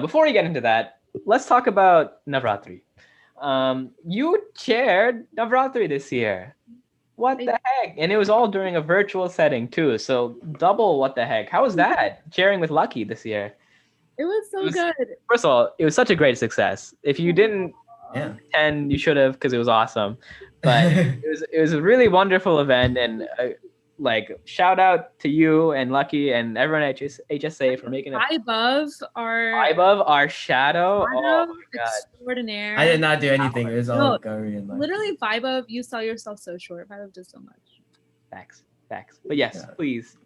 Before we get into that, let's talk about Navratri. You chaired Navratri this year. What the heck? And it was all during a virtual setting too. So double what the heck. How was that? Chairing with Lucky this year. It was so good. First of all, it was such a great success. If you didn't Yeah. attend, you should have because it was awesome. But it was a really wonderful event, and like shout out to you and Lucky and everyone at HSA for making it. High above our shadow. Oh my god! Extraordinaire. I did not do anything. It was all Gauree and Lucky. Literally, Vibe of, you sell yourself so short. Vibe of does so much. Facts. But yes, please.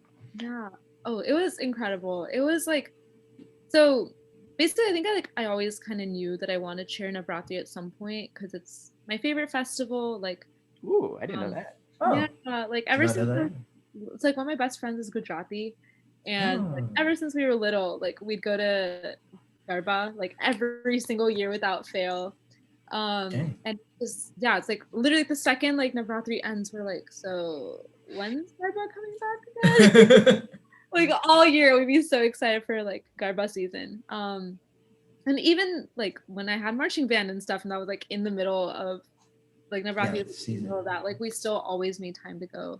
Yeah. Oh, it was incredible. It was like, so basically, I think I always kind of knew that I wanted to chair Navratri at some point because it's my favorite festival. Like, ooh, I didn't know that. Oh. Yeah, like ever since it's like one of my best friends is Gujarati, and like, ever since we were little, like we'd go to Garba like every single year without fail. And just, yeah, it's like literally the second like Navratri ends, we're like, so when's Garba coming back again? Like all year we'd be so excited for like Garba season. And even like when I had marching band and stuff, and that was like in the middle of like Navratri season, that like we still always made time to go.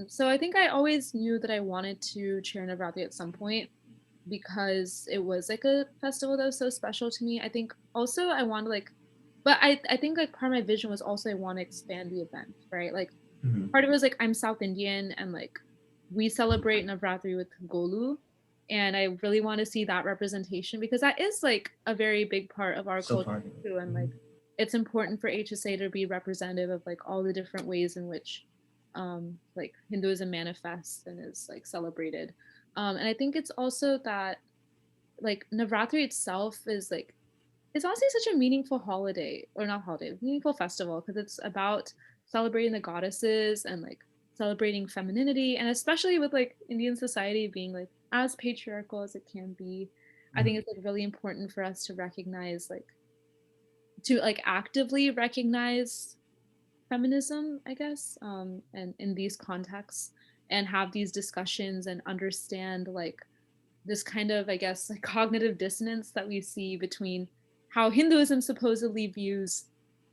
So I think I always knew that I wanted to chair Navratri at some point because it was like a festival that was so special to me. I think also I want to like, but I think like part of my vision was also I want to expand the event, right? Like part of it was like I'm South Indian and like we celebrate Navratri with Golu, and I really want to see that representation because that is like a very big part of our culture too, and like it's important for HSA to be representative of like all the different ways in which like Hinduism manifests and is like celebrated. And I think it's also that like Navratri itself is like, it's honestly such a meaningful holiday, or not holiday, meaningful festival, because it's about celebrating the goddesses and like celebrating femininity, and especially with like Indian society being like as patriarchal as it can be, I think it's like really important for us to recognize like, to like actively recognize feminism, I guess, and in these contexts, and have these discussions and understand like this kind of, I guess, like cognitive dissonance that we see between how Hinduism supposedly views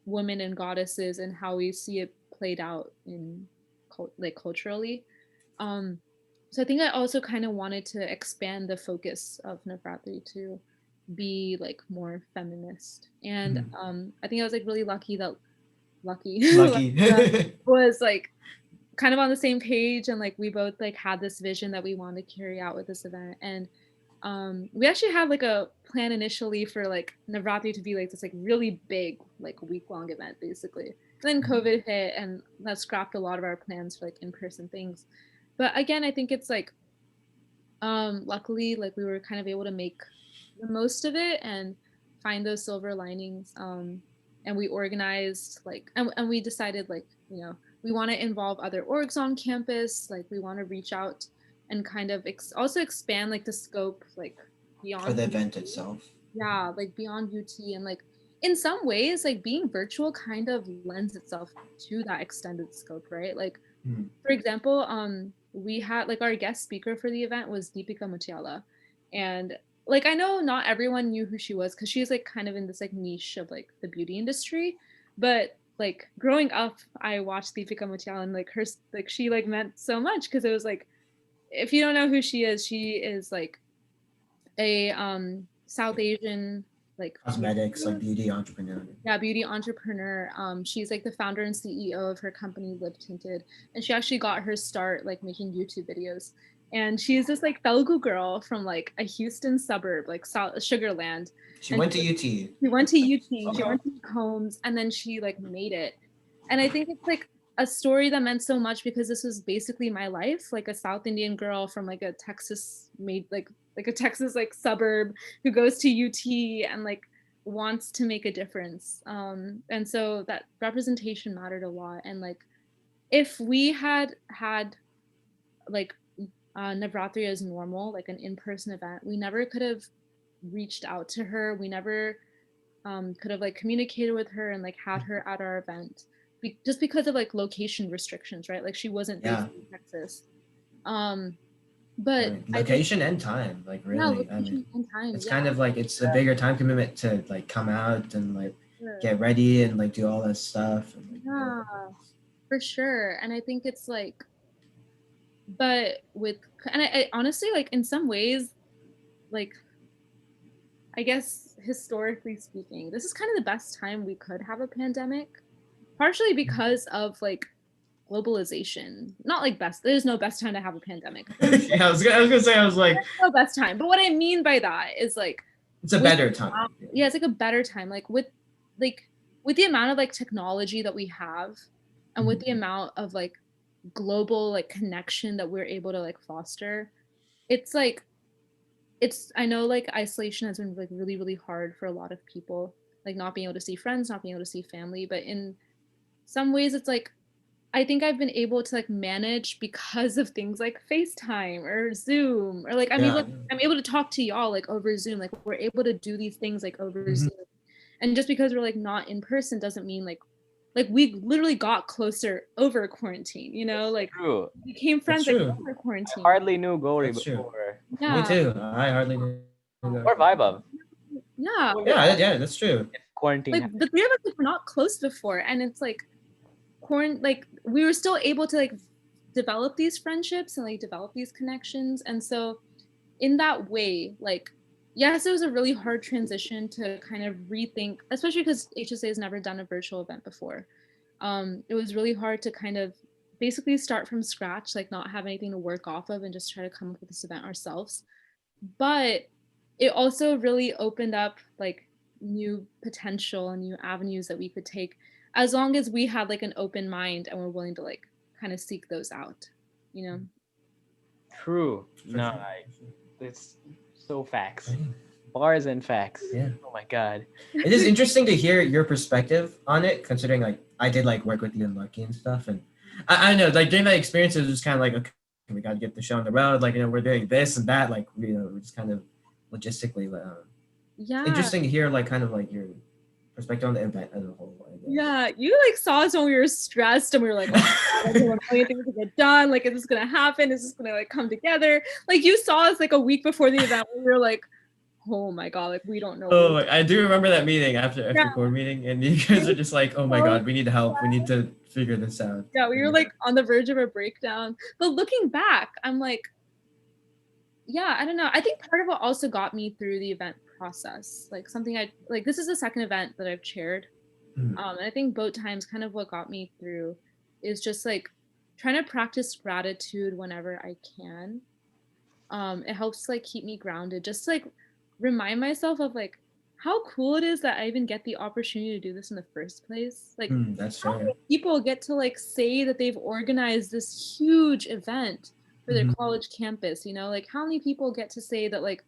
women and goddesses and how we see it played out in like culturally. So I think I also kind of wanted to expand the focus of Navratri to be like more feminist, and I think I was like really lucky that was like kind of on the same page, and like we both like had this vision that we wanted to carry out with this event. And we actually had like a plan initially for like Navratri to be like this like really big like week-long event basically, and then COVID hit and that scrapped a lot of our plans for like in-person things. But again, I think it's like luckily like we were kind of able to make the most of it and find those silver linings. And we organized like, and we decided like, you know, we want to involve other orgs on campus, like we want to reach out and kind of also expand like the scope like beyond for the event itself. Yeah, like beyond UT, and like in some ways like being virtual kind of lends itself to that extended scope, right? Like for example, we had like our guest speaker for the event was Deepika Mutiala, and like I know not everyone knew who she was because she's like kind of in this like niche of like the beauty industry, but like growing up I watched Deepika Mutiala and like her like she like meant so much because it was like, if you don't know who she is like a South Asian like cosmetics like beauty entrepreneur. Yeah, beauty entrepreneur. She's like the founder and CEO of her company Lip Tinted, and she actually got her start like making YouTube videos. And she's this like Telugu girl from like a Houston suburb, like Sugarland. She went to UT. She went to UT. She went to Combs, and then she like made it. And I think it's like a story that meant so much because this was basically my life, like a South Indian girl from like a Texas made like a Texas like suburb who goes to UT and like wants to make a difference. And so that representation mattered a lot. And like if we had like Navratri as normal, like an in-person event, we never could have reached out to her. We never could have like communicated with her and like had her at our event just because of like location restrictions, right? Like she wasn't based in Texas. But location and time, like really, I mean, and time, it's kind of like it's a bigger time commitment to like come out and like get ready and like do all that stuff. And, like, yeah, for sure. And I think it's like, but with, and I honestly, like in some ways, like, I guess historically speaking, this is kind of the best time we could have a pandemic, partially because of like globalization. Not like best, there's no best time to have a pandemic. Yeah, I was gonna say, I was like, there's no best time. But what I mean by that is like, it's a better time. Yeah, it's like a better time. Like with the amount of like technology that we have, and with the amount of like global like connection that we're able to like foster, it's like, I know like isolation has been like really, really hard for a lot of people, like not being able to see friends, not being able to see family. But in some ways it's like, I think I've been able to like manage because of things like FaceTime or Zoom, or like I'm able to talk to y'all like over Zoom. Like we're able to do these things like over Zoom. And just because we're like not in person doesn't mean like we literally got closer over quarantine, you know? Like true. We became friends like over quarantine. I hardly knew Gauree before. Yeah. Me too. I hardly knew. Or Vaibhav. Yeah. Yeah, that's true. Quarantine. Like the three of us were not close before, and it's like like we were still able to like develop these friendships and like develop these connections. And so in that way, like, yes, it was a really hard transition to kind of rethink, especially because HSA has never done a virtual event before. It was really hard to kind of basically start from scratch, like not have anything to work off of and just try to come up with this event ourselves. But it also really opened up like new potential and new avenues that we could take, as long as we had like an open mind and we're willing to like kind of seek those out, you know? True. No, it's so facts. Bars and facts. Yeah. Oh my God. It is interesting to hear your perspective on it, considering like I did like work with you and Lucky and stuff. And I know like during that experience, it was just kind of like, okay, we got to get the show on the road. Like, you know, we're doing this and that. Like, you know, we're just kind of logistically. Yeah. Interesting to hear like kind of like your perspective on the event as a whole. Yeah, you like saw us when we were stressed and we were like, oh, I don't want anything to get done. Like, is this gonna happen? Is this gonna like come together? Like, you saw us like a week before the event when we were like, oh my God, like we don't know. Oh, I do remember that meeting after core meeting, and you guys are just like, oh my God, we need help. We need to figure this out. Yeah, we were like on the verge of a breakdown. But looking back, I'm like, yeah, I don't know. I think part of what also got me through the event process, like something I like, this is the second event that I've chaired. And I think boat times kind of what got me through is just like trying to practice gratitude whenever I can. It helps like keep me grounded, just to, like remind myself of like how cool it is that I even get the opportunity to do this in the first place. Like that's how many people get to like say that they've organized this huge event for their college campus, you know? Like how many people get to say that, like,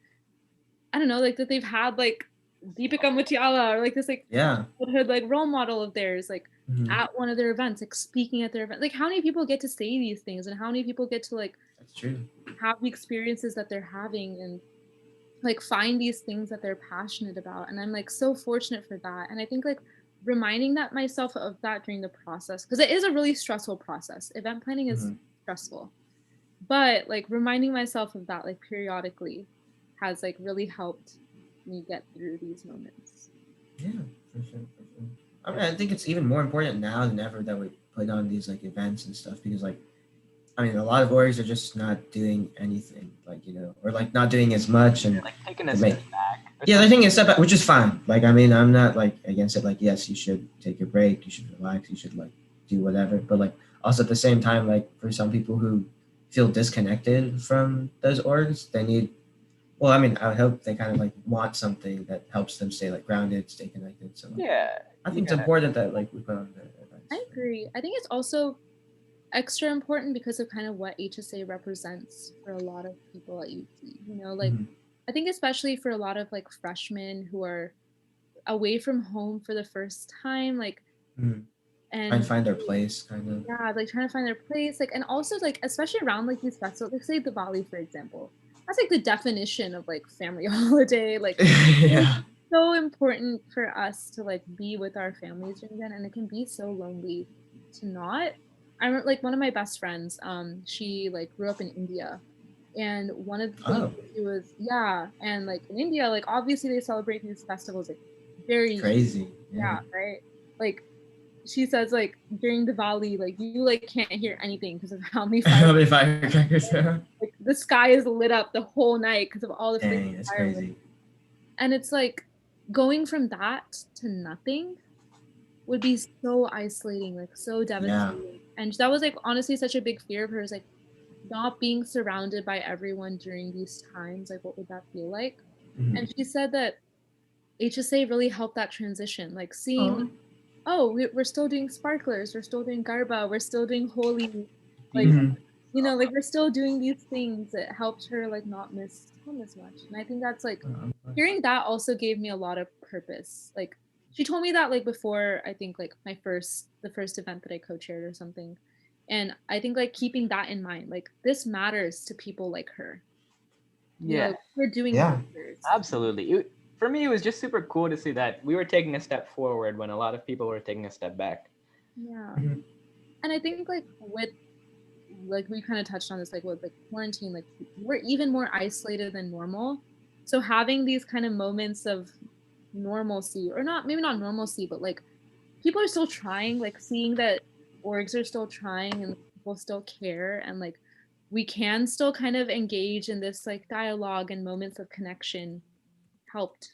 I don't know, like that they've had like Deepika Mutiala or like this like childhood like role model of theirs like at one of their events, like speaking at their event. Like how many people get to say these things, and how many people get to like have the experiences that they're having and like find these things that they're passionate about. And I'm like so fortunate for that. And I think like reminding that myself of that during the process, because it is a really stressful process. Event planning is stressful, but like reminding myself of that like periodically has like really helped me get through these moments. Yeah, for sure. I mean, I think it's even more important now than ever that we put on these like events and stuff, because like, I mean, a lot of orgs are just not doing anything, like, you know, or like not doing as much and like taking a step back. Yeah, they're taking a step back, which is fine. Like, I mean, I'm not like against it. Like, yes, you should take a break, you should relax, you should like do whatever. But like, also at the same time, like for some people who feel disconnected from those orgs, they need. Well, I mean, I would hope they kind of like want something that helps them stay like grounded, stay connected. So like, yeah, I think it's important that like we put on the events. I agree. I think it's also extra important because of kind of what HSA represents for a lot of people at UT. You know, like I think especially for a lot of like freshmen who are away from home for the first time, like and find their place, kind of. Yeah, like trying to find their place, like, and also like especially around like these festivals, like say Diwali, for example. That's like the definition of like family holiday. Like yeah. It's so important for us to like be with our families during then, and it can be so lonely to not. I remember like one of my best friends, she like grew up in India, And one of the things it was, and like in India, like obviously they celebrate these festivals like very crazy. Yeah, right. Like she says, like during Diwali, like you like can't hear anything because of how many firecrackers. Like the sky is lit up the whole night because of all the Dang, that's crazy. And it's like going from that to nothing would be so isolating, like so devastating. Yeah. And that was like honestly such a big fear of hers, like not being surrounded by everyone during these times. Like, what would that feel like? Mm-hmm. And she said that HSA really helped that transition, like seeing, oh, we're still doing sparklers, we're still doing garba, we're still doing Holi, like, you know, like we're still doing these things that helped her like not miss home as much. And I think that's like hearing that also gave me a lot of purpose. Like she told me that like before, I think like the first event that I co-chaired or something. And I think like keeping that in mind, like this matters to people like her. You know, we're doing absolutely. For me, it was just super cool to see that we were taking a step forward when a lot of people were taking a step back. Yeah. And I think like with like we kind of touched on this, like with like quarantine, like we're even more isolated than normal. So having these kind of moments of normalcy, or not, maybe not normalcy, but like people are still trying, like seeing that orgs are still trying and people still care, and like we can still kind of engage in this like dialogue and moments of connection helped